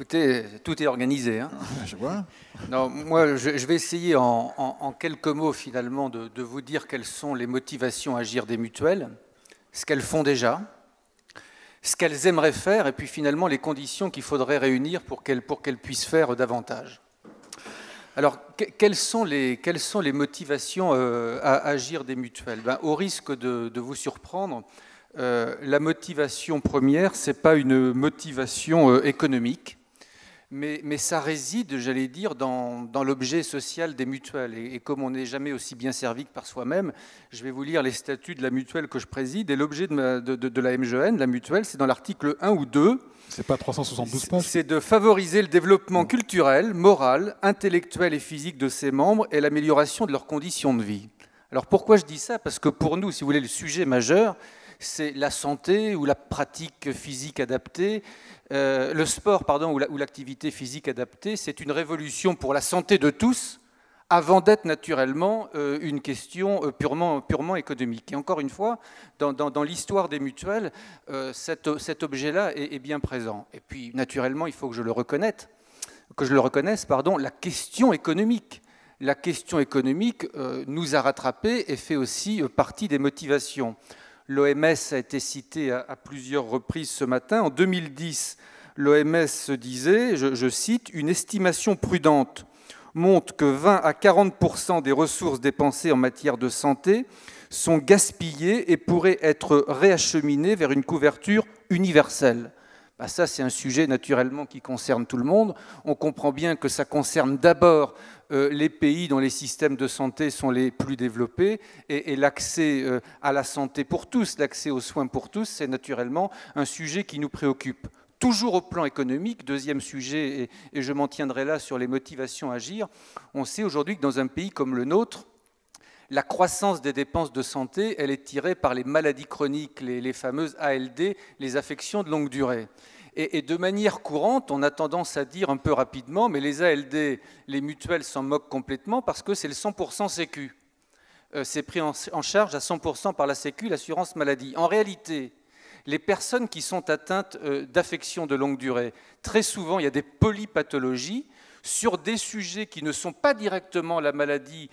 Écoutez, tout est organisé, hein. Je vois. Non, moi, je vais essayer en quelques mots, finalement, de vous dire quelles sont les motivations à agir des mutuelles, ce qu'elles font déjà, ce qu'elles aimeraient faire, et puis finalement les conditions qu'il faudrait réunir pour qu'elles puissent faire davantage. Alors, quelles sont les motivations à agir des mutuelles? Au risque de vous surprendre, la motivation première, ce n'est pas une motivation économique, mais ça réside, j'allais dire, dans l'objet social des mutuelles. Et comme on n'est jamais aussi bien servi que par soi-même, je vais vous lire les statuts de la mutuelle que je préside. Et l'objet de la MGN, la mutuelle, c'est dans l'article 1 ou 2. C'est pas 372 pages. C'est de favoriser le développement culturel, moral, intellectuel et physique de ses membres et l'amélioration de leurs conditions de vie. Alors pourquoi je dis ça? Parce que pour nous, si vous voulez, le sujet majeur, c'est la santé ou la pratique physique adaptée, le sport, pardon, ou l'activité physique adaptée, c'est une révolution pour la santé de tous, avant d'être naturellement une question purement économique. Et encore une fois, dans l'histoire des mutuelles, cet objet-là est bien présent. Et puis, naturellement, il faut que je le reconnaisse, la question économique. La question économique nous a rattrapés et fait aussi partie des motivations. L'OMS a été citée à plusieurs reprises ce matin. En 2010, l'OMS disait, je cite, « Une estimation prudente montre que 20 à 40% des ressources dépensées en matière de santé sont gaspillées et pourraient être réacheminées vers une couverture universelle. » Ça, c'est un sujet naturellement qui concerne tout le monde. On comprend bien que ça concerne d'abord les pays dont les systèmes de santé sont les plus développés et l'accès à la santé pour tous, l'accès aux soins pour tous, c'est naturellement un sujet qui nous préoccupe. Toujours au plan économique, deuxième sujet, et je m'en tiendrai là sur les motivations à agir, on sait aujourd'hui que dans un pays comme le nôtre, la croissance des dépenses de santé, elle est tirée par les maladies chroniques, les fameuses ALD, les affections de longue durée. Et de manière courante, on a tendance à dire un peu rapidement, mais les ALD, les mutuelles s'en moquent complètement parce que c'est le 100% Sécu. C'est pris en charge à 100% par la Sécu, l'assurance maladie. En réalité, les personnes qui sont atteintes d'affections de longue durée, très souvent, il y a des polypathologies sur des sujets qui ne sont pas directement la maladie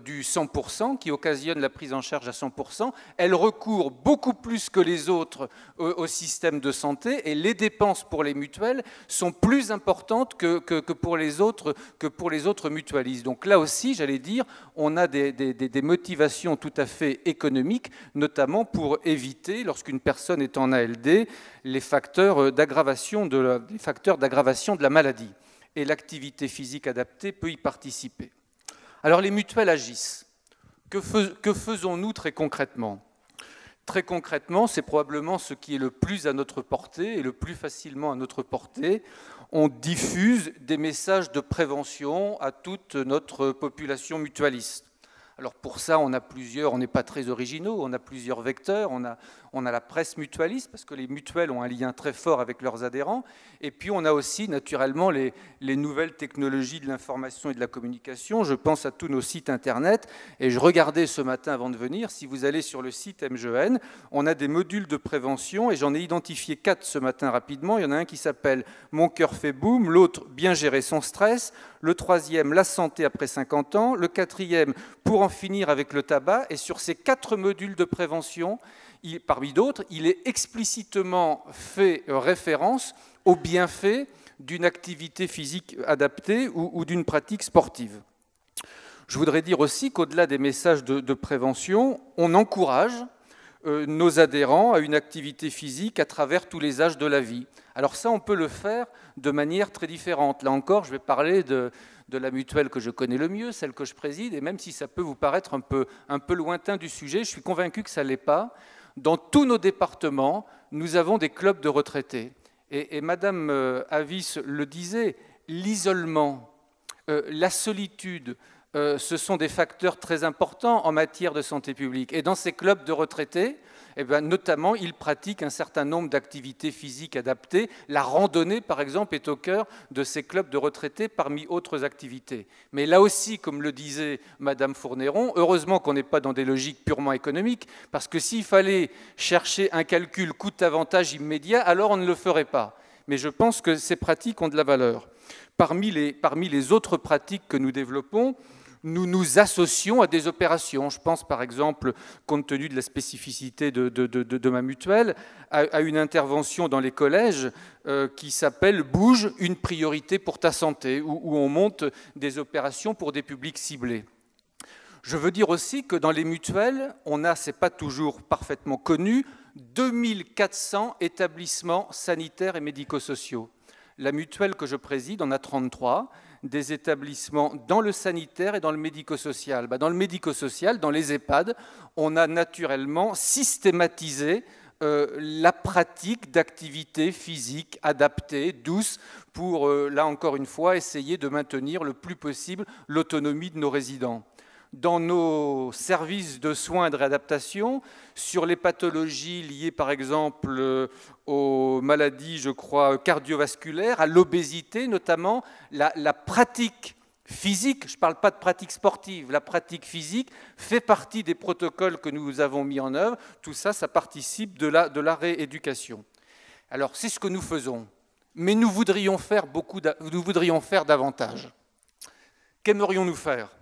du 100%, qui occasionne la prise en charge à 100%, elles recourent beaucoup plus que les autres au système de santé et les dépenses pour les mutuelles sont plus importantes que pour les autres mutualistes. Donc là aussi, j'allais dire, on a des motivations tout à fait économiques, notamment pour éviter, lorsqu'une personne est en ALD, les facteurs d'aggravation de la maladie. Et l'activité physique adaptée peut y participer. Alors les mutuelles agissent. Que faisons-nous très concrètement? Très concrètement, c'est probablement ce qui est le plus à notre portée et le plus facilement à notre portée. On diffuse des messages de prévention à toute notre population mutualiste. Alors pour ça, on n'est pas très originaux, on a plusieurs vecteurs, on a la presse mutualiste, parce que les mutuelles ont un lien très fort avec leurs adhérents, et puis on a aussi naturellement les nouvelles technologies de l'information et de la communication. Je pense à tous nos sites internet, et je regardais ce matin avant de venir, si vous allez sur le site MGN, on a des modules de prévention, et j'en ai identifié 4 ce matin rapidement. Il y en a un qui s'appelle « Mon cœur fait boum », l'autre « Bien gérer son stress », le troisième « La santé après 50 ans », le quatrième « Pour en finir avec le tabac », et sur ces 4 modules de prévention, parmi d'autres, il est explicitement fait référence aux bienfaits d'une activité physique adaptée ou d'une pratique sportive. Je voudrais dire aussi qu'au-delà des messages de prévention, on encourage nos adhérents à une activité physique à travers tous les âges de la vie. Alors ça, on peut le faire de manière très différente. Là encore, je vais parler de la mutuelle que je connais le mieux, celle que je préside, et même si ça peut vous paraître un peu lointain du sujet, je suis convaincu que ça ne l'est pas. Dans tous nos départements, nous avons des clubs de retraités. Et Madame Avis le disait, l'isolement, la solitude, ce sont des facteurs très importants en matière de santé publique. Et dans ces clubs de retraités, notamment, ils pratiquent un certain nombre d'activités physiques adaptées. La randonnée, par exemple, est au cœur de ces clubs de retraités parmi autres activités. Mais là aussi, comme le disait Madame Fournéron, heureusement qu'on n'est pas dans des logiques purement économiques, parce que s'il fallait chercher un calcul coût-avantage immédiat, alors on ne le ferait pas. mais je pense que ces pratiques ont de la valeur. Parmi les autres pratiques que nous développons, nous nous associons à des opérations. Je pense par exemple, compte tenu de la spécificité de ma mutuelle, à une intervention dans les collèges qui s'appelle « Bouge, une priorité pour ta santé », où on monte des opérations pour des publics ciblés. Je veux dire aussi que dans les mutuelles, on a, ce n'est pas toujours parfaitement connu, 2400 établissements sanitaires et médico-sociaux. La mutuelle que je préside en a 33, des établissements dans le sanitaire et dans le médico-social. Dans le médico-social, dans les EHPAD, on a naturellement systématisé la pratique d'activités physiques adaptées, douces, pour, là encore une fois, essayer de maintenir le plus possible l'autonomie de nos résidents. Dans nos services de soins et de réadaptation, sur les pathologies liées par exemple aux maladies, je crois, cardiovasculaires, à l'obésité notamment, la pratique physique, je ne parle pas de pratique sportive, la pratique physique fait partie des protocoles que nous avons mis en œuvre. Tout ça, ça participe de la rééducation. Alors, c'est ce que nous faisons, mais nous voudrions faire davantage. Qu'aimerions-nous faire ?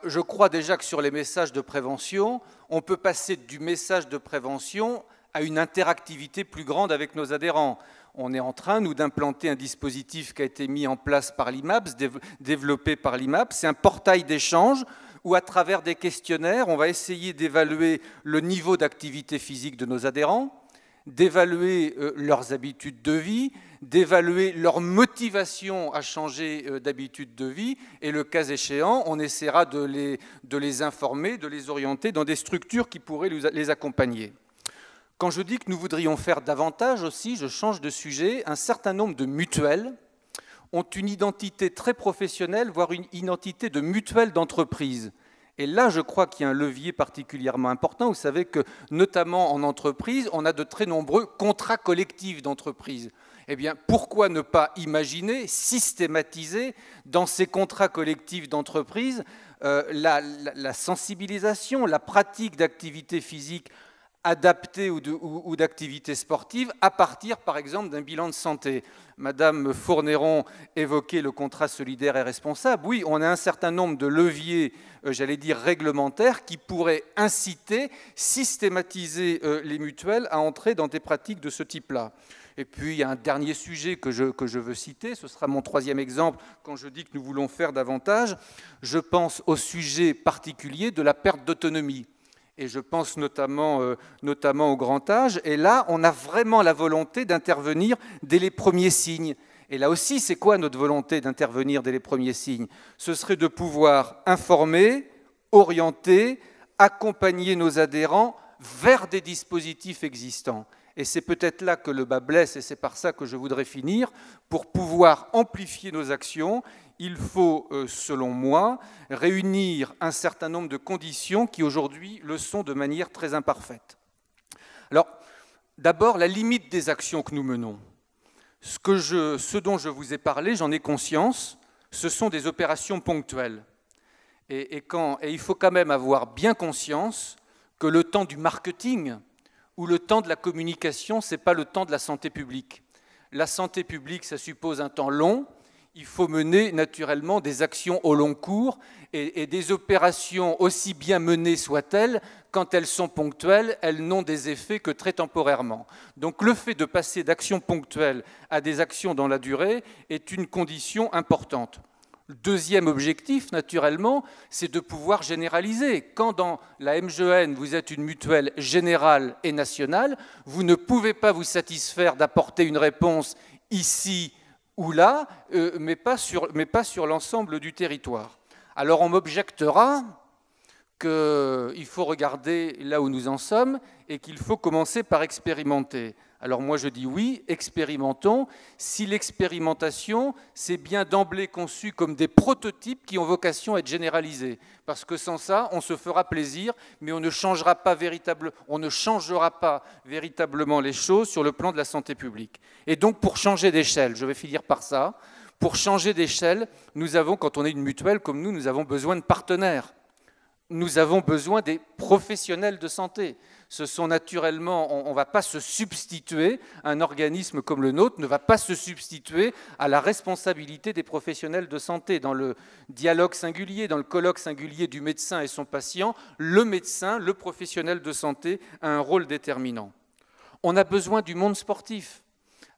Je crois déjà que sur les messages de prévention, on peut passer du message de prévention à une interactivité plus grande avec nos adhérents. On est en train, nous, d'implanter un dispositif qui a été mis en place par l'IMAPS, développé par l'IMAPS. C'est un portail d'échange où, à travers des questionnaires, on va essayer d'évaluer le niveau d'activité physique de nos adhérents, d'évaluer leurs habitudes de vie, d'évaluer leur motivation à changer d'habitude de vie, et le cas échéant, on essaiera de les informer, de les orienter dans des structures qui pourraient les accompagner. Quand je dis que nous voudrions faire davantage aussi, je change de sujet, un certain nombre de mutuelles ont une identité très professionnelle, voire une identité de mutuelle d'entreprise. Et là, je crois qu'il y a un levier particulièrement important. Vous savez que, notamment en entreprise, on a de très nombreux contrats collectifs d'entreprise. Eh bien, pourquoi ne pas imaginer, systématiser dans ces contrats collectifs d'entreprise la sensibilisation, la pratique d'activité physique adaptée ou d'activité sportive à partir, par exemple, d'un bilan de santé. Madame Fournéron évoquait le contrat solidaire et responsable. Oui, on a un certain nombre de leviers, j'allais dire réglementaires, qui pourraient inciter, systématiser les mutuelles à entrer dans des pratiques de ce type-là. Et puis, il y a un dernier sujet que je veux citer, ce sera mon troisième exemple quand je dis que nous voulons faire davantage. Je pense au sujet particulier de la perte d'autonomie. Et je pense notamment au grand âge. Et là, on a vraiment la volonté d'intervenir dès les premiers signes. Et là aussi, c'est quoi notre volonté d'intervenir dès les premiers signes ? Ce serait de pouvoir informer, orienter, accompagner nos adhérents vers des dispositifs existants. Et c'est peut-être là que le bas blesse, et c'est par ça que je voudrais finir. Pour pouvoir amplifier nos actions, il faut, selon moi, réunir un certain nombre de conditions qui aujourd'hui le sont de manière très imparfaite. Alors, d'abord, la limite des actions que nous menons. Ce dont je vous ai parlé, j'en ai conscience, ce sont des opérations ponctuelles. Et il faut quand même avoir bien conscience que le temps du marketing ou le temps de la communication, ce n'est pas le temps de la santé publique. La santé publique, ça suppose un temps long. Il faut mener naturellement des actions au long cours et des opérations, aussi bien menées soient-elles, quand elles sont ponctuelles, elles n'ont des effets que très temporairement. Donc le fait de passer d'actions ponctuelles à des actions dans la durée est une condition importante. Le deuxième objectif, naturellement, c'est de pouvoir généraliser. Quand dans la MGN, vous êtes une mutuelle générale et nationale, vous ne pouvez pas vous satisfaire d'apporter une réponse ici ou là, mais pas sur l'ensemble du territoire. Alors on m'objectera qu'il faut regarder là où nous en sommes et qu'il faut commencer par expérimenter. Alors moi je dis oui, expérimentons, si l'expérimentation c'est bien d'emblée conçu comme des prototypes qui ont vocation à être généralisés. Parce que sans ça, on se fera plaisir, mais on ne changera pas véritablement les choses sur le plan de la santé publique. Et donc pour changer d'échelle, je vais finir par ça, pour changer d'échelle, nous avons, quand on est une mutuelle comme nous avons besoin de partenaires. Nous avons besoin des professionnels de santé. Ce sont naturellement, on ne va pas se substituer, un organisme comme le nôtre ne va pas se substituer à la responsabilité des professionnels de santé. Dans le dialogue singulier, dans le colloque singulier du médecin et son patient, le médecin, le professionnel de santé a un rôle déterminant. On a besoin du monde sportif.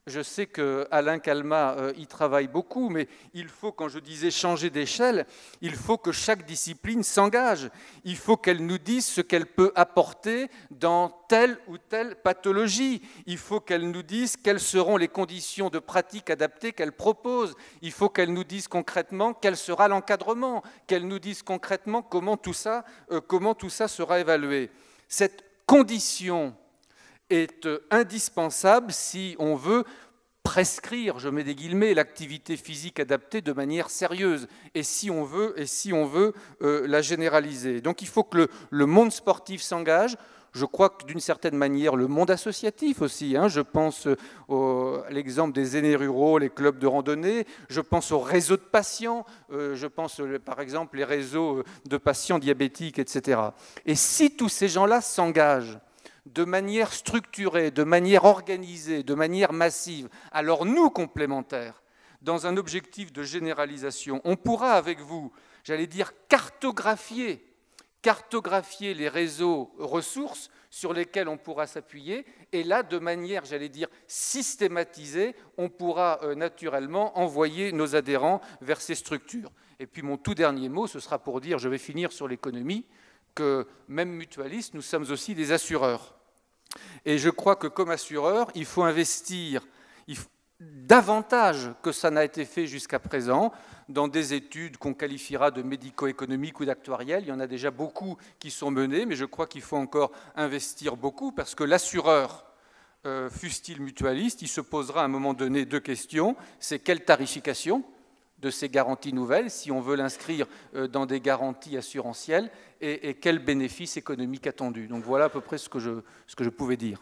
Je sais qu'Alain Calmat y travaille beaucoup, mais il faut, quand je disais changer d'échelle, il faut que chaque discipline s'engage. Il faut qu'elle nous dise ce qu'elle peut apporter dans telle ou telle pathologie. Il faut qu'elle nous dise quelles seront les conditions de pratique adaptées qu'elle propose. Il faut qu'elle nous dise concrètement quel sera l'encadrement, qu'elle nous dise concrètement comment tout ça sera évalué. Cette condition est indispensable si on veut prescrire, je mets des guillemets, l'activité physique adaptée de manière sérieuse et si on veut la généraliser. Donc il faut que le monde sportif s'engage. Je crois que d'une certaine manière, le monde associatif aussi, je pense à l'exemple des aînés ruraux, les clubs de randonnée, je pense aux réseaux de patients, je pense par exemple les réseaux de patients diabétiques, etc. Et si tous ces gens-là s'engagent de manière structurée, de manière organisée, de manière massive, alors nous, complémentaires, dans un objectif de généralisation, on pourra avec vous, j'allais dire, cartographier les réseaux ressources sur lesquels on pourra s'appuyer, et là, de manière, j'allais dire, systématisée, on pourra naturellement envoyer nos adhérents vers ces structures. Et puis mon tout dernier mot, ce sera pour dire, je vais finir sur l'économie, que même mutualistes, nous sommes aussi des assureurs. Et je crois que comme assureur, il faut investir davantage que ça n'a été fait jusqu'à présent dans des études qu'on qualifiera de médico-économiques ou d'actuarielles. Il y en a déjà beaucoup qui sont menées, mais je crois qu'il faut encore investir beaucoup parce que l'assureur, fût-il mutualiste, il se posera à un moment donné deux questions. C'est quelle tarification de ces garanties nouvelles, si on veut l'inscrire dans des garanties assurantielles, et quels bénéfices économiques attendus. Donc voilà à peu près ce que je pouvais dire.